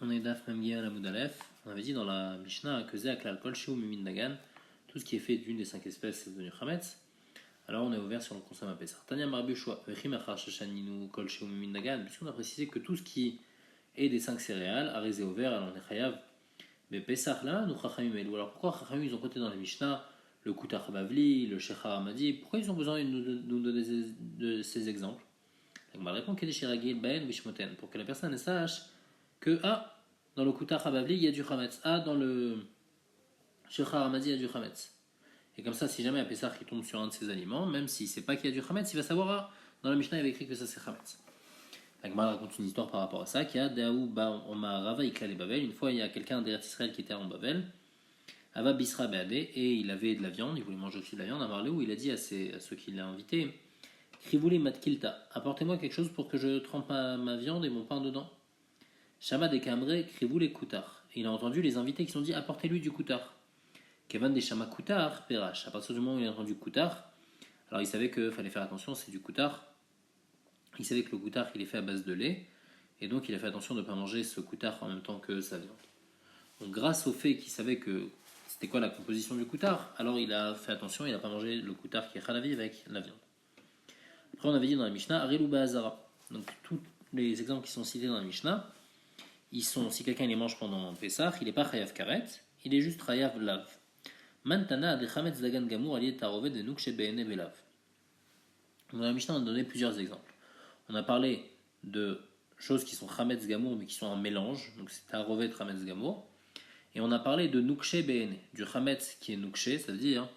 On est Daf Memgia la Moudalef. On avait dit dans la Mishnah que Zéak l'alcool, Shiu Mimin Dagan, tout ce qui est fait d'une des 5 espèces c'est devenu Chametz. Alors on est ouvert sur le consomme à Pessah. Tanya Marbushwa, Vechim Achar Shashaninu, Kol Shiu Mimin Dagan, puisqu'on a précisé que tout ce qui est des 5 céréales, arisé au vert, alors on est Chayav. Mais Pessah là, nous Chachamim Elou. Alors pourquoi Chachamim ils ont côté dans la Mishnah le Kutar Bavli, le Shechar Hamadi? Pourquoi ils ont besoin de nous donner de ces exemples? Donc ma réponse est pour que la personne sache que dans le Kutar Habavli il y a du Chametz, dans le Shechar Hamadi il y a du Chametz. Et comme ça, si jamais un Pessah qui tombe sur un de ces aliments, même s'il ne sait pas qu'il y a du Chametz, il va savoir, dans la Mishnah il y avait écrit que ça c'est Chametz. La Gemara raconte une histoire par rapport à ça, qu'il y a Daou Omar Rava Ikla les Bavel. Une fois il y a quelqu'un d'Eretz Israël qui était en Bavel, Ava Bisra Beadé, et il avait de la viande, il voulait manger aussi de la viande, à Marléou, il a dit à ceux qui l'ont invité, Krivouli Matkilta, apportez-moi quelque chose pour que je trempe ma viande et mon pain dedans. Shama de Kamre, Krivouli Koutar. Il a entendu les invités qui sont dit apportez-lui du Koutar. Kevan de Shama Koutar, Perash. À partir du moment où il a entendu Koutar, alors il savait qu'il fallait faire attention, c'est du Koutar. Il savait que le Koutar il est fait à base de lait, et donc il a fait attention de ne pas manger ce Koutar en même temps que sa viande. Donc grâce au fait qu'il savait que c'était quoi la composition du Koutar, alors il a fait attention, il n'a pas mangé le Koutar qui est Khalavi avec la viande. Après, on avait dit dans la Mishnah, Arilu Ba'azara. Donc, tous les exemples qui sont cités dans la Mishnah, ils sont, si quelqu'un les mange pendant Pessah, il n'est pas Chayav Karet, il est juste Chayav Lav. Mantana de Chametz Dagan Gamour Aliet Tarovet de Nukshe Be'ene Belav. Dans la Mishnah, on a donné plusieurs exemples. On a parlé de choses qui sont Chametz Gamour, mais qui sont un mélange, donc c'est Tarovet Chametz Gamour. Et on a parlé de Nukshe Be'ene, du Chametz qui est Nukshe, ça veut dire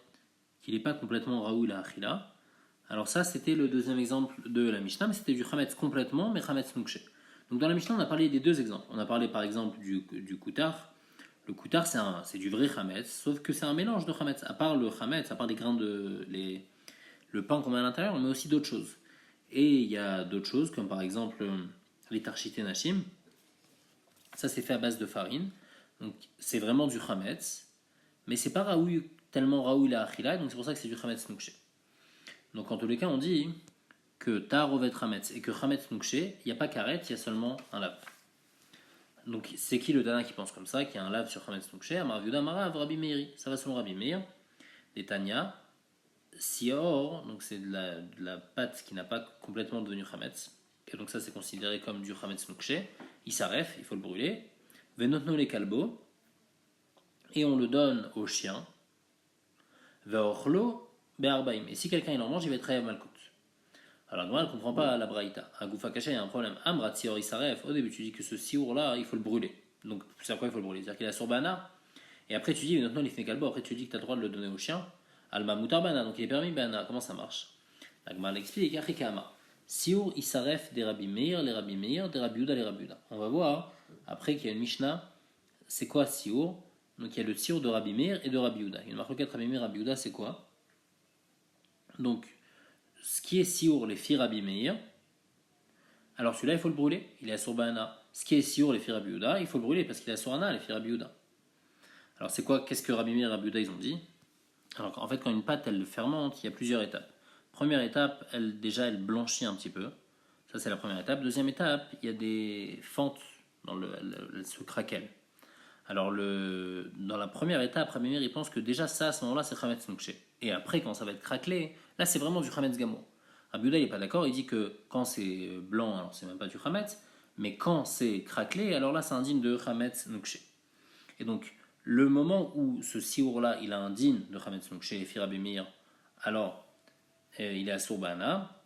qu'il n'est pas complètement Raoul à Achila. Alors ça, c'était le deuxième exemple de la Mishnah, mais c'était du Chametz complètement, mais Chametz Nukshe. Donc dans la Mishnah, on a parlé des deux exemples. On a parlé par exemple du Koutar. Le Koutar, c'est du vrai Chametz, sauf que c'est un mélange de Chametz. À part le Chametz, à part les grains le pain qu'on met à l'intérieur, on met aussi d'autres choses. Et il y a d'autres choses, comme par exemple les Tarchité Nashim. Ça, c'est fait à base de farine. Donc c'est vraiment du Chametz, mais c'est pas tellement Raoul à Achila, donc c'est pour ça que c'est du Chametz Nukshe. Donc en tous les cas, on dit que Ta'arovet Chametz et que Chametz Nukshe, il n'y a pas Karet, il y a seulement un lave. Donc c'est qui le Tana qui pense comme ça, qui a un lave sur Chametz Nukshe? Amar Viuda Marav Rabbi Meiri. Ça va selon Rabbi Meir. Des Tanya, Sior, donc c'est de la pâte qui n'a pas complètement devenu Chametz. Et donc ça c'est considéré comme du Chametz Nukshe. Il s'arrête, il faut le brûler. Venotno les kalbo. Et on le donne au chien. Ve'ochlo. Et si quelqu'un il en mange, il va être très malcoute. Alors moi, elle ne comprend pas la braïta. À Goufa Kacha, il y a un problème. Amrat Sior Isaref. Au début, tu dis que ce siour là, il faut le brûler. Donc, c'est à quoi il faut le brûler? C'est-à-dire qu'il a surbana. Et après, tu dis, maintenant, il fait calbo. Après, tu dis que tu as le droit de le donner au chien. Alma Mutarbana. Donc, il est permis bana. Comment ça marche? L'Agma l'explique. Achikama. Siour Isaref des Rabbi Meir, les Rabbi Meir, des Rabbi Uda, les Rabbi Uda. On va voir après qu'il y a une Mishnah. C'est quoi siour? Donc, il y a le siour de Rabbi Meir et de Rabbi Uda. Il y a une marque 4 Rabbi Meir, Rabbi Uda, c'est quoi? Donc, ce qui est siour, les filles Rabbi Meir, alors celui-là, il faut le brûler, il est à Surbana. Ce qui est siour, les filles Rabbi Uda, il faut le brûler parce qu'il est à Surana, les filles Rabbi Uda. Alors, c'est quoi? Qu'est-ce que Rabbi Meir et Rabbi Uda, ils ont dit? Alors, en fait, quand une pâte, elle fermente, il y a plusieurs étapes. Première étape, elle blanchit un petit peu. Ça, c'est la première étape. Deuxième étape, il y a des fentes, elle se craquelle. Alors, dans la première étape, Rabbi Meir, il pense que déjà ça, à ce moment-là, c'est Chametz Nukshe. Et après, quand ça va être craquelé, là, c'est vraiment du Chametz Gamour. Rabbi Uda, il n'est pas d'accord, il dit que quand c'est blanc, alors c'est même pas du Chametz, mais quand c'est craquelé, alors là, c'est indigne de Chametz Nukshe. Et donc, le moment où ce siour-là, il a indigne de Chametz Nukshe, et Rabbi Meir, alors, il est à Surbana,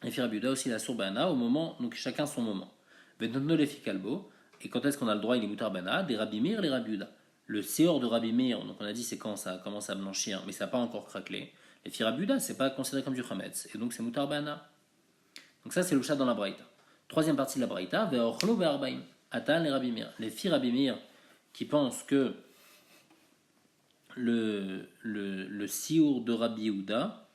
et Rabbi Uda aussi, il est à Surbana, au moment, donc chacun son moment. Venotno les Kalbo. Et quand est-ce qu'on a le droit? Il est Mutarbana, des Rabbi Meir, les Rabbi Uda. Le séor de Rabbi Meir, donc on a dit c'est quand ça commence à blanchir, mais ça n'a pas encore craquelé. Les filles Rabbi Uda, c'est pas considéré comme du Chametz, et donc c'est Mutarbana. Donc ça c'est le chat dans la Braïta. Troisième partie de la Braïta, Ve'ochlo ve'arbaim. Atan les Rabbi Meir. Les filles Rabbi Meir qui pensent que le siour de Rabbi Uda,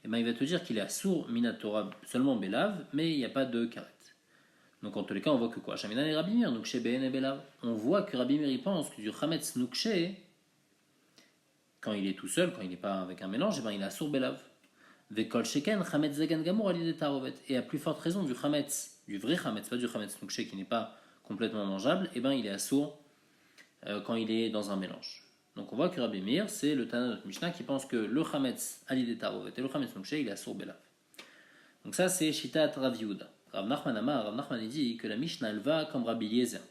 eh ben, il va te dire qu'il est à sour minatora seulement Belav, mais il n'y a pas de karet. Donc en tous les cas, on voit que quoi? Shaminan et Rabbi Meir, Nukshe Be'en et Belav. On voit que Rabbi Meir il pense que du Chametz Nukshe, quand il est tout seul, quand il n'est pas avec un mélange, eh ben, il a sour Belav. Vekol Sheken, Chametz Zagan Gamour Ali de Tarovet. Et à plus forte raison, du Chametz, du vrai Chametz, pas du Chametz Nukshe qui n'est pas complètement mangeable, et ben il est assourd quand il est dans un mélange. Donc on voit que Rabbi Meir, c'est le Tana de notre Mishnah qui pense que le Chametz alidé tarovet et le Chametz Mouché, il est assourd belav. Donc ça c'est Shitat Rav Yehuda. Rav Nachman Amar, Rav Nachman dit que la Mishnah elle va comme Rabbi Eliezer,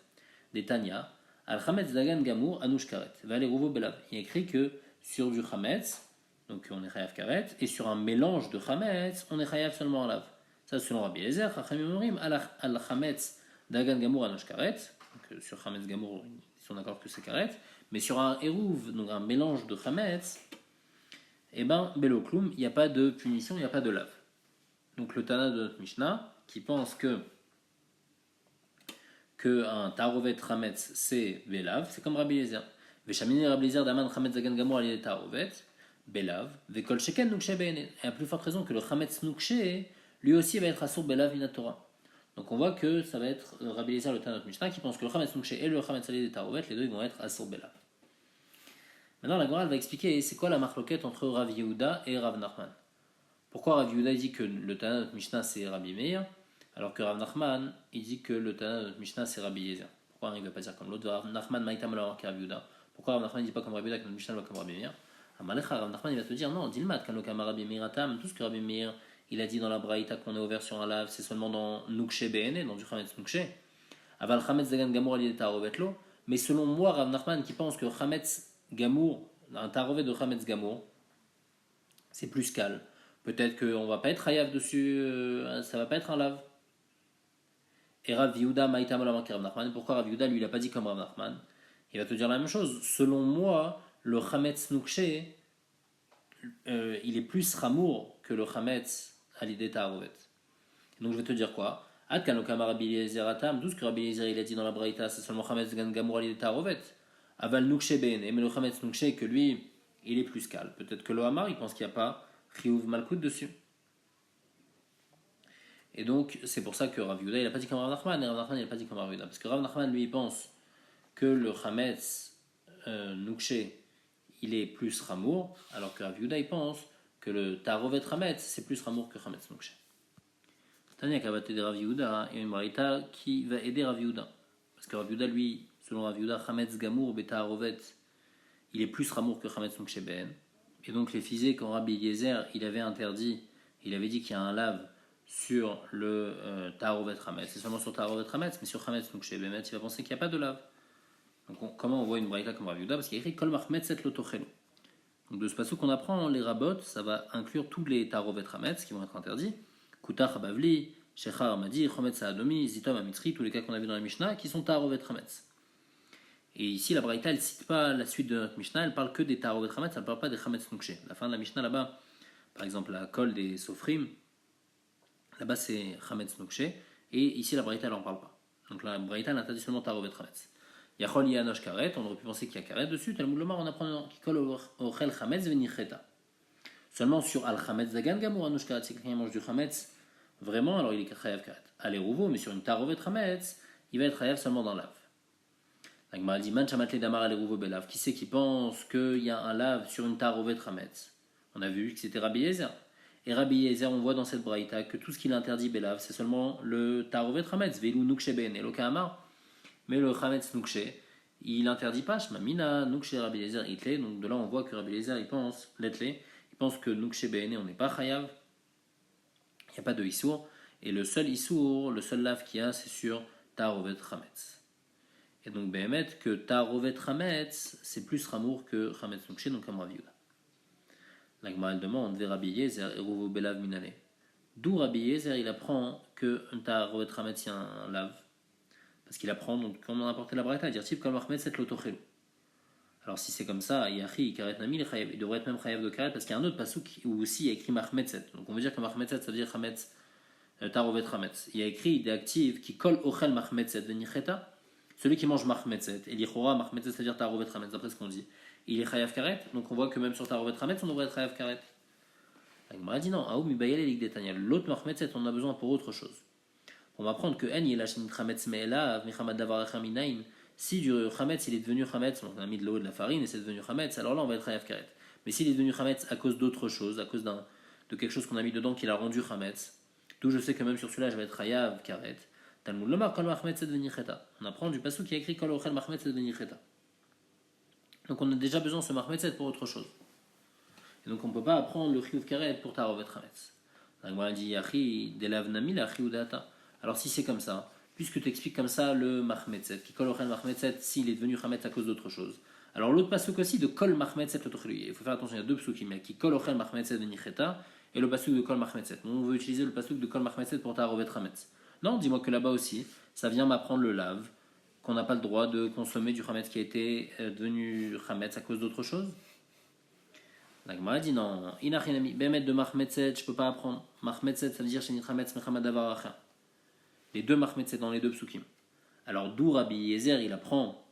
des Tanya, al Chametz Dagan Gamour Anush Karet, va les rouveau belav. Il y a écrit que sur du Chametz, donc on est chayav karet, et sur un mélange de Chametz, on est chayav seulement en lave. Ça selon Rabbi Eliezer, Chachamim Orim, al Chametz Dagan Gamour Anush Karet, donc sur Chametz Gamour, ils sont d'accord que c'est karet, mais sur un Eruv, donc un mélange de Chametz, et ben, Belo Kloum, il n'y a pas de punition, il n'y a pas de lave. Donc le Tana de notre Mishnah, qui pense que un Tarovet Chametz, c'est Belav, c'est comme Rabbi Eliezer. Veshamini Rabbi Eliezer Daman Chametz Dagan Gamour Aliyeh Tarovet, Belav, Vekol Sheken Nukshe Be'ene. Et à plus forte raison que le Chametz Nukshe, lui aussi va être assour Belav Minatora. Donc on voit que ça va être Rabbi Eliezer le Tana de notre Mishnah qui pense que le Chametz Nukshe et le Chametz Aliyeh Tarovet, les deux ils vont être assour Belav. Maintenant la Gemara va expliquer c'est quoi la marloquette entre Rav Yehuda et Rav Nachman. Pourquoi Rav Yehuda dit que le Tana de notre Mishnah c'est Rabbi Meir, alors que Rav Nachman il dit que le Tana de notre Mishnah c'est Rabbi Eliezer. Pourquoi il ne va pas dire comme l'autre Rav Nachman Maïtam alors que Rav Yehuda. Pourquoi Rav Nachman ne dit pas comme Rabbi Yehuda que notre Mishnah va comme Rabbi Meir. Amalecha Rav Nachman il va te dire non, Dilmat quand le Kama Rabbi Meir Atam, tout ce que Rabbi Meir il a dit dans la Braïta qu'on est ouvert sur un lave, c'est seulement dans Nukshe Be'ene, dans du Chametz Nukshe. Aval Chametz Dagan Gamour Aliyeh Tarovetlo. Mais selon moi Rav Nachman qui pense que Chametz Gamour, un Tarovet de Chametz Gamour, c'est plus calme. Peut-être qu'on va pas être hayav dessus, ça va pas être un lave. Et Rav Yehuda Maïtam Olam Rav Nachman. Pourquoi Rav Yehuda lui il a pas dit comme Rav Nachman? Il va te dire la même chose. Selon moi, le Chametz Nukshe, il est plus ramour que le Chametz Alidé Tarovet. Donc je vais te dire quoi? Ad Kanokama Rabbi Eliezer Atam, tout ce que Rabbi Eliezer il a dit dans la Braïta, c'est seulement Chametz Gamour Alidé Tarovet. Aval Nukshe Be'ene, mais le Chametz Nukshe que lui, il est plus calme. Peut-être que le Hamar, il pense qu'il n'y a pas Chiyuv Malkout dessus. Et donc, c'est pour ça que Rav Yehuda, il n'a pas dit comme Rav Nachman, et Rav Nachman, il n'a pas dit comme Rav Yehuda. Parce que Rav Nachman, lui, il pense que le Chametz Nukshe, il est plus Ramour, alors que Rav Yehuda, il pense que le Tarovet Chametz, c'est plus Ramour que Chametz Nukshe. Tania qui va aider Rav Yehuda, il y a une Braïta qui va aider Rav Yehuda. Parce que Rav Yehuda, lui, selon Rav Yehuda, Chametz Gamour, Betarovet, il est plus Ramour que Chametz Nukshe Ben. Et donc, les physés, quand Rabbi Eliezer, il avait interdit, il avait dit qu'il y a un lave sur le Tarovet Chametz. C'est seulement sur Tarovet Chametz, mais sur Chametz Nukshe Ben, il va penser qu'il n'y a pas de lave. Donc, comment on voit une braïta comme Rav Yehuda? Parce qu'il y a écrit Kol Machmet Set Lotochelo. Donc, de ce passage qu'on apprend, les rabots, ça va inclure tous les Tarovet Chametz qui vont être interdits. Kutach Bavli, Shechar Amadi, Chometz Adomi, Zitom Amitri, tous les cas qu'on a vu dans la Mishnah, qui sont Tarovet Chametz. Et ici, la braïta, elle ne cite pas la suite de notre Mishnah, elle parle que des Tarovet Chametz, elle ne parle pas des Chametz Nukshe. La fin de la Mishnah là-bas, par exemple, la Kol des Sofrim, là-bas c'est Chametz Nukshe, et ici la braïta, elle n'en parle pas. Donc la braïta, elle interdit seulement Tarovet Chametz. Yachol Yanosh Karet, on aurait pu penser qu'il y a Karet dessus, Talmud Lomar, on apprend qui colle au Chel Chametz Venicheta. Seulement sur Al Chametz Zagan Gamour Anosh Karet, c'est quelqu'un qui mange du Chametz, vraiment, alors il est Chayav Karet. Allez, Rouvo, mais sur une Tarovet Chametz, il va être Chayav seulement dans l'ave. La Gemara dit Man Shamatle Damar Allez Rouvo Belav. Qui c'est qui pense qu'il y a un lave sur une Tarovet Chametz? On a vu que c'était Rabbi Eliezer. Et Rabbi Eliezer, on voit dans cette braïta que tout ce qu'il interdit Belav, c'est seulement le Tarovet Chametz, Velu Nukshe Ben, et l'Okahamar. Mais le Chametz Nukshe, il interdit pas Shmamina, Nukshe Rabbi Eliezer Itle. Donc de là, on voit que Rabbi Eliezer, il pense, Letle, il pense que Nukshe Ben, on n'est pas Chayav. Il n'y a pas de Issour. Et le seul Issour, le seul lave qu'il y a, c'est sur Tarovet Chametz. Et donc, Behemet, que Tarovet Chametz, c'est plus Ramour que Chametz Nukshe, donc comme Rav Yehuda. La Gemara demande, Rabbi Eliezer et Rouvo Belav Minale. D'où Rabbi Eliezer, il apprend que Tarovet Chametz, il y a un lave. Parce qu'il apprend, donc, comme on a apporté la braïta, à dire type comme Ahmed, c'est l'autochelo. Alors, si c'est comme ça, Yachi, Karet Nami, il devrait être même Chayav de Karet, parce qu'il y a un autre passouk où aussi il y a écrit Mahmed 7. Donc, on veut dire que Mahmed 7, ça veut dire Chametz, Tarovet Chametz. Il y a écrit des actifs qui collent Ochel Mahmed 7, Venicheta. Celui qui mange Mahmed 7, et l'Ichora, Mahmed 7, c'est-à-dire Tarovet Chametz, d'après ce qu'on dit. Il est Chayav Karet, donc on voit que même sur Tarovet Chametz, on devrait être Chayav Karet. La Gemara dit non, Aou Mibayel et Ligdetania. L'autre Mahmed 7, on a besoin pour autre chose. On va apprendre que En Yelachin Chametz Me'ela, Michamad Davar Chaminain. Si du Chametz il est devenu Chametz, donc on a mis de l'eau et de la farine et c'est devenu Chametz, alors là on va être Chayav Karet. Mais s'il est devenu Chametz à cause d'autre chose, à cause de quelque chose qu'on a mis dedans qui l'a rendu Chametz, d'où je sais que même sur celui-là je vais être Chayav Karet. Talmud Lomar, Kol Mahmetzet Venicheta. On apprend du passage qui a écrit Kol Ochel Mahmetzet Venicheta. Donc on a déjà besoin de ce Mahmetzet pour autre chose. Et donc on ne peut pas apprendre le Chiyuv Karet pour Tarovet Hametz. La Gemara dit Yachi Delav Nami la Chiyuv Data. Alors si c'est comme ça, puisque tu expliques comme ça le Mahmetzet, qui Kol Ochel Mahmetzet s'il est devenu Hametz à cause d'autre chose. Alors l'autre pasuk aussi de Kol Mahmetzet l'Otochelu. Il faut faire attention, il y a deux pasukim, il y a qui Kol Ochel Mahmetzet Venicheta et le pasuk de Kol Mahmetzet. On veut utiliser le pasuk de Kol Mahmetzet pour Tarovet Hametz. Non, dis-moi que là-bas aussi, ça vient m'apprendre le lave, qu'on n'a pas le droit de consommer du Hametz qui a été devenu Hametz à cause d'autre chose. La Gemara dit non, Inachinami, Bemet de Mahmetzet, je ne peux pas apprendre. Mahmetzet, ça veut dire Shenit Hametz Mechamad Davar Acha. Les deux Mahmetzet dans les deux psukim. Alors d'où Rabbi Yezer, il apprend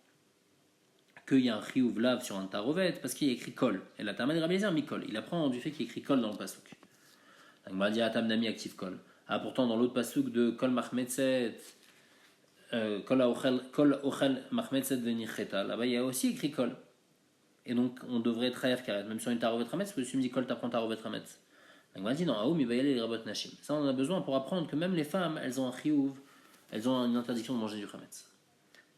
qu'il y a un chiyuv lav sur un tarovet parce qu'il y a écrit kol. Et la Tama de Rabbi Yezer, mikol. Il apprend du fait qu'il y a écrit kol dans le pasuk. La Gemara dit Atam Nami active kol. Ah, pourtant, dans l'autre pasuk de Kol Mahmetzet, Kol Ochel Mahmetzet Venicheta, là-bas, il y a aussi écrit Kol. Et donc, on devrait être Chayav Karet, même sur une Tarovet Hametz, parce que tu me dis Kol, t'apprends Tarovet Hametz. Donc, on va dire, non, Aoum, il va y aller les Rabot Nashim. Ça, on en a besoin pour apprendre que même les femmes, elles ont un Chiyuv, elles ont une interdiction de manger du Hametz.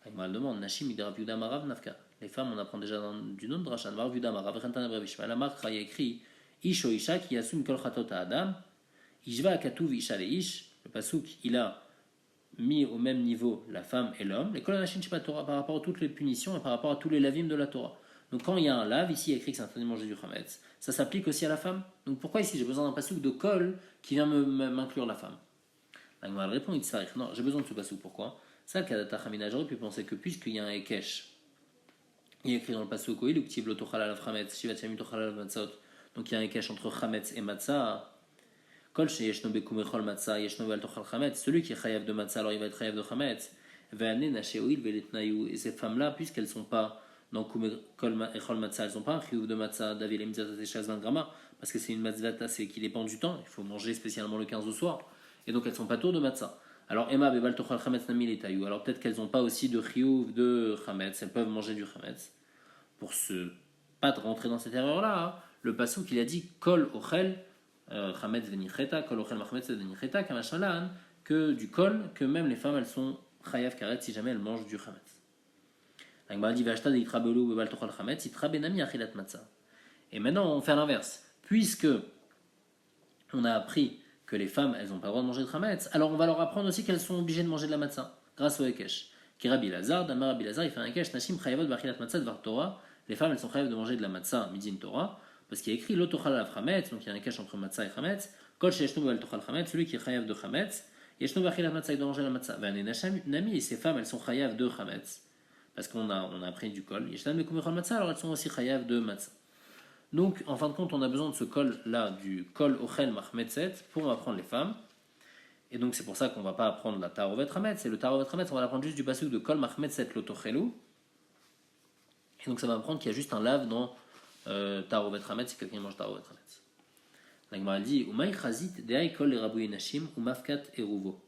Donc, on demande, Nashim, il Rav Yuda Marav Nafka. Les femmes, on apprend déjà du nom de Drachan, Rav Yuda Marav, Rentana Brevishma. La marque, il y a écrit Isho Isha, qui assume Kol Chatot Adam. Ishva Katuv Isha Leish, le pasuk, il a mis au même niveau la femme et l'homme, les Kolanachin Sheba Torah par rapport à toutes les punitions et par rapport à tous les lavim de la Torah. Donc quand il y a un lave, ici il y a écrit que c'est interdit de manger du Hametz, ça s'applique aussi à la femme. Donc pourquoi ici j'ai besoin d'un pasuk de kol qui vient m'inclure la femme? La Gemara répond, il s'arrête. Non, j'ai besoin de ce pasuk, pourquoi? Ça, le Kadata Chamina, j'aurais pu penser que puisqu'il y a un Ekesh, il y a écrit dans le pasuk, ou Ktiv lo tochal alav Hametz, Shivat yamim tochal alav matzot, donc il y a un Ekesh entre Hametz et Matzah. Celui qui est chayav de matzah, alors il va être chayav de chametz. Et ces femmes-là, puisqu'elles ne sont pas dans kol echol matzah, elles n'ont pas un chiyuv de matzah, d'avis les mitzvot teshaz 20 grammes, parce que c'est une matzvata, c'est qui dépend du temps. Il faut manger spécialement le 15 au soir, et donc elles ne sont pas tour de matzah. Alors Emma bebal tochal chametz nami letayou. Alors peut-être qu'elles n'ont pas aussi de chiyuv de chametz, elles peuvent manger du chametz. Pour se pas de rentrer dans cette erreur-là, hein, le pasuk il a dit kol ochel Hametz venicheta, kol ochel mahmetzet venicheta, kamashalan, que du kol, que même les femmes elles sont chayav karet si jamais elles mangent du chametz. L'Agmara dit v'ashta de itra belou bebal tochal chametz, itra benami achilat matzah. Et maintenant on fait l'inverse, puisque on a appris que les femmes elles n'ont pas le droit de manger de chametz, alors on va leur apprendre aussi qu'elles sont obligées de manger de la matzah, grâce au Hekesh. Qui Rabbi Lazar, Damar Rabbi Lazar, il fait un Hekesh, Nashim chayavot b'achilat matzah dvar Torah, les femmes elles sont chayav de manger de la matzah midin Torah. Parce qu'il y a écrit l'otochal alav chametz, donc il y a un cache entre matzah et chametz. Kol sheyeshnu b'al tochal chametz, celui qui est chayav de chametz, yeshnu b'achilat matzah, il doit manger la matzah. V'ane nami, et ces femmes, elles sont chayav de chametz, parce qu'on a appris du kol. Yeshnan mekumechol matzah, alors elles sont aussi chayav de matzah. Donc, en fin de compte, on a besoin de ce kol là, du kol ochel mahmetzet, pour apprendre les femmes. Et donc, c'est pour ça qu'on ne va pas apprendre la tarovet chametz. Et le tarovet chametz, on va l'apprendre juste du pasuk de kol mahmetzet l'otochelu. Et donc, ça va apprendre qu'il y a juste un lave dans Tarovet Hametz, si quelqu'un mange Tarovet Hametz. La Gemara dit Umay chazit de'ay kol le rabouye nashim umafkat eruvo.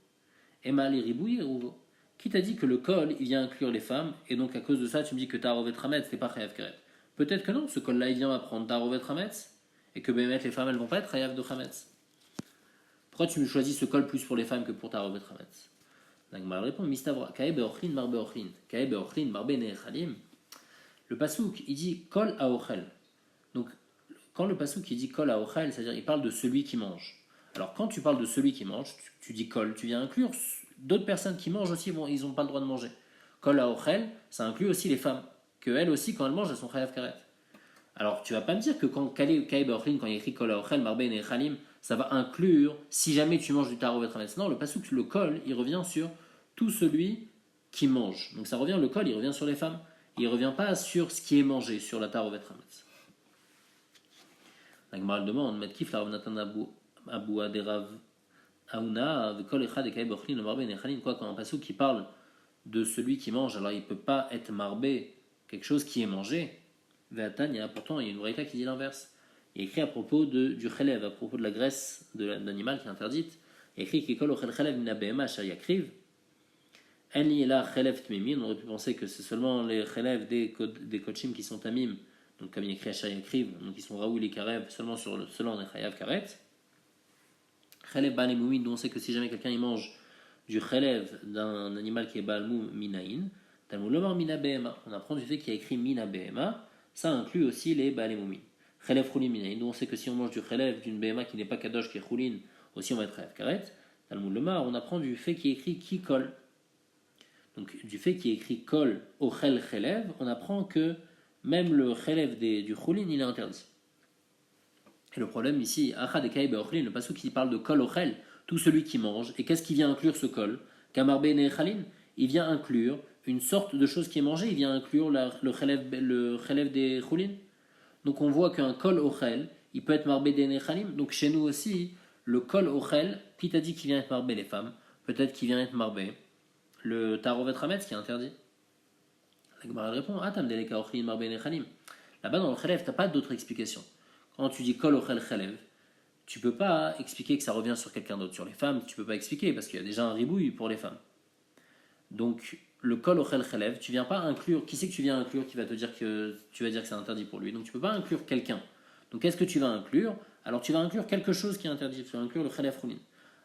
Ema le ribouye eruvo. Qui t'a dit que le kol il vient inclure les femmes et donc à cause de ça tu me dis que Tarovet Hametz n'est pas chayav karet? Peut-être que non, ce kol là il vient apprendre Tarovet Hametz et que bémet les femmes elles vont pas être chayav de Hametz. Pourquoi tu me choisis ce kol plus pour les femmes que pour Tarovet Hametz? La Gemara répond Mistavra kae beochlin mar beochlin kae beochlin mar benechalim. Le pasouk il dit kol aochel. Donc, quand le pasuk il dit kol aochel, c'est-à-dire il parle de celui qui mange. Alors, quand tu parles de celui qui mange, tu dis kol, tu viens inclure d'autres personnes qui mangent aussi, ils n'ont pas le droit de manger. Kol aochel, ça inclut aussi les femmes, que elles aussi, quand elles mangent, elles sont chayav karet. Alors, tu vas pas me dire que quand Kaïb Orlin, quand il écrit kol aochel, marben et chalim, ça va inclure si jamais tu manges du taro vetranetz. Non, le pasuk, le kol, il revient sur tout celui qui mange. Donc, ça revient, le kol, il revient sur les femmes. Il ne revient pas sur ce qui est mangé, sur la taro vetranetz. La Gemara demande, Matkif la Rav Natan Abou Aderav Aouna, Kol Echad et Kaïb Orlin, le marben et chalim, quoi, quand un pasuk qui parle de celui qui mange, alors il ne peut pas être marbé quelque chose qui est mangé. Ve'atanya, pourtant il y a une vraie qui dit l'inverse. Il est écrit à propos du chelev, à propos de la graisse de l'animal qui est interdite. Il est écrit qu'Ekol ochel chelev mina behema asher yakriv. En li ela chelev tmimim. On aurait pu penser que c'est seulement les chelev des kochim qui sont tamim, donc comme il est écrit asher yakriv, donc ils sont raoul et karev, seulement selon les chayav karet. Chelev ban et moumin, dont on sait que si jamais quelqu'un il mange du chelev d'un animal qui est balmoum minaïn, Talmud lomar mina behema. On apprend du fait qu'il y a écrit mina behema, ça inclut aussi les balémoumin. Chelev choulin minaïn, nous on sait que si on mange du chelev d'une behema qui n'est pas kadosh, qui est choulin, aussi on va être chayav karet. Talmud lomar, on apprend du fait qu'il y a écrit ki kol. Donc du fait qu'il y a écrit kol ochel chelev, on apprend que même le chelev du choulin, il est interdit. Et le problème ici, achad et kaïbe ochlin, le passou qui parle de kol ochel, tout celui qui mange, et qu'est-ce qui vient inclure ce kol? Kamarbe nechalin, il vient inclure une sorte de chose qui est mangée, il vient inclure le chelev des choulin. Donc on voit qu'un kol ochel, il peut être marbe des nechalim. Donc chez nous aussi, le kol ochel, qui t'a dit qu'il vient être marbe les femmes, peut-être qu'il vient être marbe le tarovet hametz qui est interdit. La Gemara répond, ah tam deleka ochlin marbe nechalim. Là-bas dans le chelev, t'as pas d'autre explication. Quand tu dis kol ochel chelev, tu peux pas expliquer que ça revient sur quelqu'un d'autre. Sur les femmes, tu peux pas expliquer parce qu'il y a déjà un ribouille pour les femmes. Donc le kol ochel chelev, tu viens pas inclure. Qui c'est que tu viens inclure qui va te dire que tu vas dire que c'est interdit pour lui? Donc tu peux pas inclure quelqu'un. Donc qu'est-ce que tu vas inclure? Alors tu vas inclure quelque chose qui est interdit. Tu vas inclure le chelev choulin.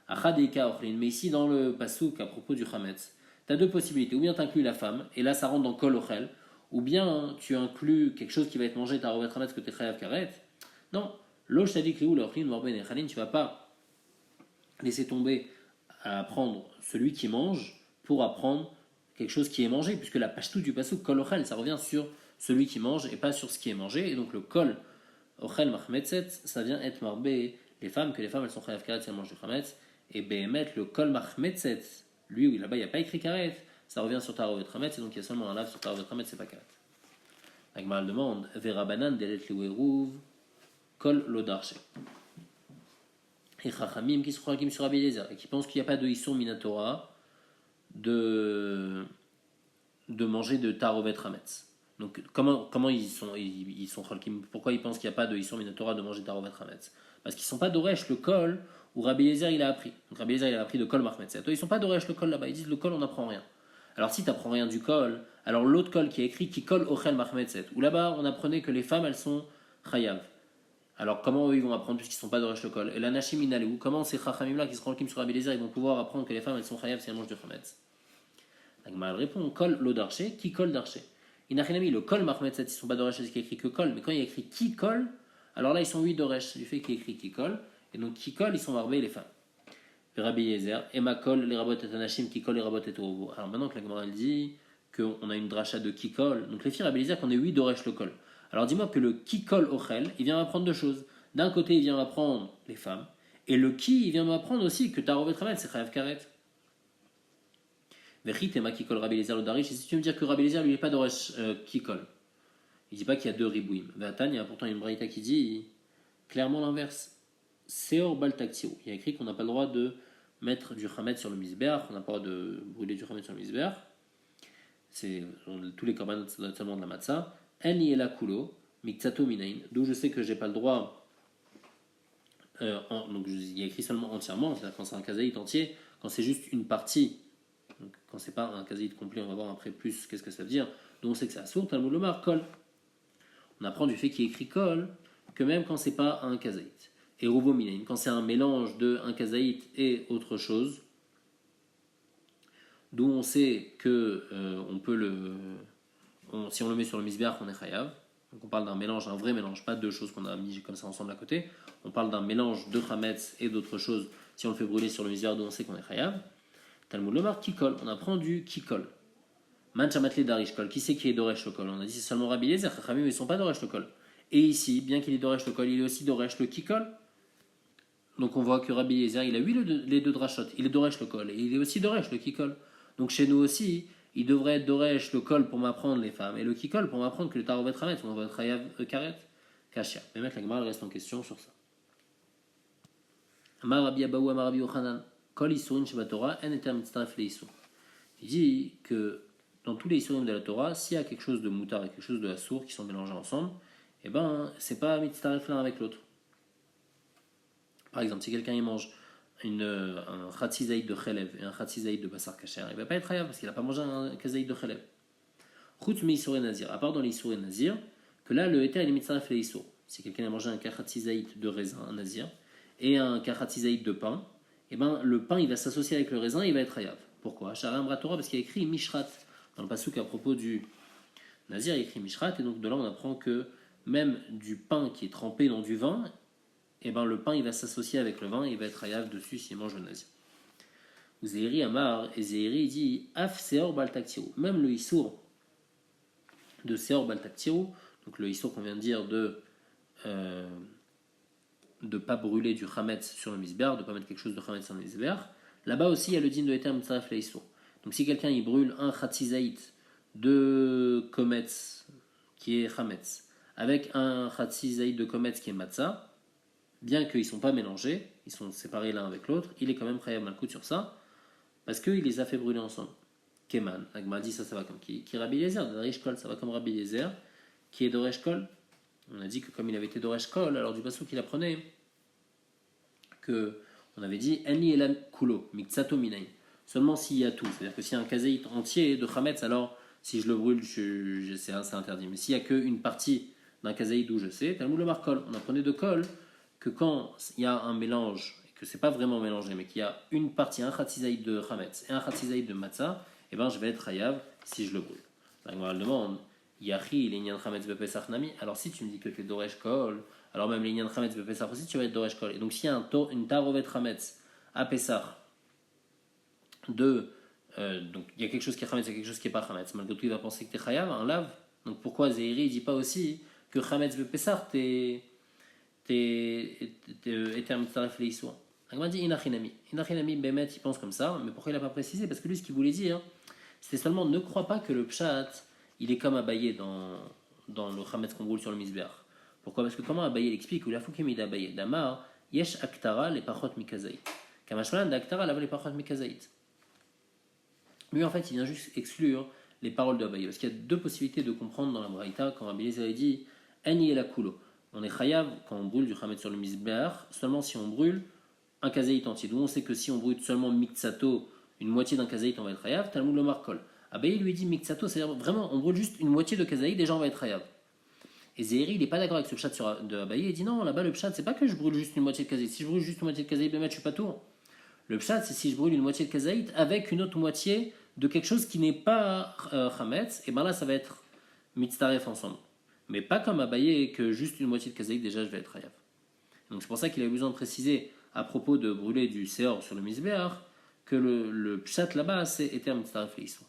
Achadeka ochlin. Mais ici dans le pasuk à propos du chametz, tu as deux possibilités. Ou bien tu inclus la femme et là ça rentre dans kol ochel. Ou bien tu inclus quelque chose qui va être mangé, ta rovet chametz que tu es chayav karet. Non, l'osh tadik liou l'ochlin morben et chalin, tu vas pas laisser tomber à apprendre celui qui mange pour apprendre quelque chose qui est mangé, puisque la pashtou du pasuk kol ochel, ça revient sur celui qui mange et pas sur ce qui est mangé, et donc le kol ochel machmetzet, ça vient être marbé les femmes, que les femmes elles sont chayav karet si elles mangent du chametz, et behemet le kol machmetzet, lui oui là-bas il n'y a pas écrit karet, ça revient sur ta rovet chametz, et donc il y a seulement un lave sur ta rovet chametz, c'est pas karet. La Gemara demande verabanan delet liouerouv kol lodarché. Et Chachamim qui se croient sur Rabbi Eliezer et qui pensent qu'il n'y a pas de Issour Minatora de manger de Tarovet Hametz. Donc comment ils sont Chalkim? Pourquoi ils pensent qu'il n'y a pas de Issour Minatora de manger de Tarovet Hametz? Parce qu'ils ne sont pas d'Oresh le kol où Rabbi Eliezer il a appris. Donc Rabbi Eliezer il a appris de kol Machmetzet. Ils ne sont pas d'Oresh le kol là-bas. Ils disent le kol on n'apprend rien. Alors si tu n'apprends rien du kol, alors l'autre kol qui est écrit qui kol ochel Machmetzet, où là-bas on apprenait que les femmes elles sont chayav. Alors comment eux ils vont apprendre puisqu'ils ne sont pas de le kol? Et la nashim inalou, comment ces chachamim là qui se rendent sur Rabbi Eliezer ils vont pouvoir apprendre que les femmes elles sont chayav si elles mangent du chametz? La Gemara répond kol lo darché, qui kol darché. Inachinami le kol machmetzet ils ne sont pas d'oresh c'est qu'il y a écrit que kol, mais quand il y a écrit qui kol, alors là ils sont 8 d'oresh du fait qu'il y a écrit qui kol, et donc qui kol ils sont barbés les femmes. Rabbi Eliezer, Emma kol les rabot et anashim qui kol les rabot et tourbo. Alors maintenant que la Gemara elle dit qu'on a une dracha de qui kol, donc les filles Rabbi Eliezer qu'on est 8 d'oresh le kol. Alors dis-moi que le ki kol ochel, il vient m'apprendre deux choses. D'un côté, il vient m'apprendre les femmes, et le ki, il vient m'apprendre aussi que ta rovet c'est chayav karet. Vechit ema ki kol Rabbi Eliezer l'odarish, et si tu veux me dire que Rabbi Eliezer lui n'est pas d'oresh ki kol, il dit pas qu'il y a deux ribouim. Vatan, il y a pourtant une braïta qui dit clairement l'inverse. Seor bal taktiru. Il y a écrit qu'on n'a pas le droit de mettre du chametz sur le misbeach, on n'a pas le droit de brûler du chametz sur le misbeach. C'est tous les korbanot, ça doit être seulement de la matzah. Eni ela kulo, miktato minain, d'où je sais que j'ai pas le droit. Donc il y a écrit seulement entièrement, c'est-à-dire quand c'est un kazaït entier, quand c'est juste une partie, donc quand c'est pas un kazaït complet, on va voir après plus qu'est-ce que ça veut dire. Donc on sait que c'est assour, Talmud lomar kol. On apprend du fait qu'il y a écrit kol que même quand c'est pas un kazaït. Et ruvo minain, quand c'est un mélange de un kazaït et autre chose, d'où on sait que on peut si on le met sur le misbeach, on est chayav. Donc on parle d'un mélange, un vrai mélange, pas deux choses qu'on a mis comme ça ensemble à côté. On parle d'un mélange de chametz et d'autres choses. Si on le fait brûler sur le misbeach, d'où on sait qu'on est chayav. Talmud lomar kikol, on apprend du kikol. Man chamat le darish kol, qui c'est qui est doresh le kol? On a dit c'est seulement Rabbi Eliezer, Chachamim ils sont pas doresh le kol. Et ici, bien qu'il est doresh le kol, il est aussi doresh le kikol. Donc on voit que Rabbi Eliezer, il a eu les deux drachot, il est doresh le kol et il est aussi doresh le kikol. Donc chez nous aussi, il devrait être doresh le kol pour m'apprendre les femmes et le kikol pour m'apprendre que le tarovet hametz, on va être chayav karet, kashia. Mais mettre la Gemara reste en question sur ça. Amar Rabbi Abaou, Amar Rabbi Yochanan, kol isurin shebatorah en eter mitzaref le isur. Il dit que dans tous les isurim de la Torah, s'il y a quelque chose de moutar et quelque chose de assour qui sont mélangés ensemble, eh ben c'est pas mitzaref l'un avec l'autre. Par exemple, si quelqu'un il mange un chatzizaïd de chelev et un chatzizaïd de basar kasher, il ne va pas être chayav parce qu'il n'a pas mangé un kazaïd de chelev. Chutz mi isur et nazir, à part dans les isur et nazir, que là le éter il est mitzaref les isur. Si quelqu'un a mangé un chatzizaïd de raisin, un nazir, et un chatzizaïd de pain, et ben le pain il va s'associer avec le raisin, il va être hayav. Pourquoi? Sharam Bratora, parce qu'il y a écrit Mishrat. Dans le passouk à propos du Nazir, il y a écrit Mishrat, et donc de là on apprend que même du pain qui est trempé dans du vin, et ben le pain il va s'associer avec le vin, et il va être hayav dessus s'il mange le Nazir. Zéhiri Amar, et Zéhiri dit Af Seor Baltaktiru. Même le Issour de Seor Baltaktiru, donc le Issour qu'on vient de dire de pas brûler du Hametz sur le misber, de pas mettre quelque chose de Hametz sur le misber. Là-bas aussi, il y a le din de Eter Mitzaref Leissour. Donc si quelqu'un il brûle un Chatzizaït de Kometz qui est Hametz avec un Chatzizaït de Kometz qui est Matzah, bien qu'ils ne sont pas mélangés, ils sont séparés l'un avec l'autre, il est quand même Chayav Malkout sur ça, parce qu'il les a fait brûler ensemble. Keman, Agma dit ça va comme qui Rabbi Eliezer, de Rishkol, ça va comme Rabbi Eliezer, qui est de Reshkol. On a dit que comme il avait été de Reshkol, alors du passage qu'il apprenait, que on avait dit Enli elam kulo, mikzato minayin. Seulement s'il y a tout, c'est-à-dire que s'il y a un kazaït entier de Hametz, alors si je le brûle, c'est interdit. Mais s'il n'y a qu'une partie d'un kazaït d'où je sais, Talmud le markol. On apprenait de Kol que quand il y a un mélange, et que c'est pas vraiment mélangé, mais qu'il y a une partie, un chatzizaït de Hametz et un chatzizaït de Matzah, eh ben je vais être hayav si je le brûle. La Gemara demande Yachi, l'Inyan Hametz Bepesach Nami. Alors si tu me dis que tu es Doresh Kol, alors même l'Inyan Hametz Bepesach aussi, tu vas être Doresh Kol. Et donc s'il y a une Tarovet Hametz à Pesach, donc il y a quelque chose qui est Hametz, il y a quelque chose qui n'est pas Hametz, malgré tout il va penser que tu es Chayav, un lave. Donc pourquoi Zéhiri ne dit pas aussi que Hametz Bepesach t'es Eter Mitzaref Leissour? Agma dit Inachinami. Inachinami, Bemet, il pense comme ça, mais pourquoi il n'a pas précisé? Parce que lui, ce qu'il voulait dire, c'était seulement ne crois pas que le Pshat, il est comme Abaye dans le Hametz qu'on brûle sur le Misber. Pourquoi? Parce que comment Abaye l'explique, ou la Foukemi d'Abaye, Damar, Yesh Aktara les Pachot Mikazait. Kamashmalan d'Aktara lave les Pachot Mikazait. Lui, en fait, il vient juste exclure les paroles d'Abaye. Parce qu'il y a deux possibilités de comprendre dans la Braïta, quand Rabbi Eliezer dit Eni et la Kulo. On est chayav quand on brûle du Hametz sur le Misber, seulement si on brûle un kazaït entier. D'où on sait que si on brûle seulement Mikzato, une moitié d'un kazaït, on va être chayav. Talmud le markol. Abaye lui dit Mikzato, c'est-à-dire vraiment, on brûle juste une moitié de kazaït, déjà on va être chayav. Et Zéhiri, il n'est pas d'accord avec ce pshat de Abaye, il dit non, là-bas le pshat, c'est pas que je brûle juste une moitié de kazaït. Si je brûle juste une moitié de kazaït, je suis pas tout. Le pshat, c'est si je brûle une moitié de kazaït avec une autre moitié de quelque chose qui n'est pas Hametz, et ben là ça va être mitzaref ensemble. Mais pas comme Abaye que juste une moitié de kazaït, déjà je vais être hayav. Donc c'est pour ça qu'il a besoin de préciser à propos de brûler du seor sur le misbéar que le pshat là-bas c'est Eter mitzaref leissour.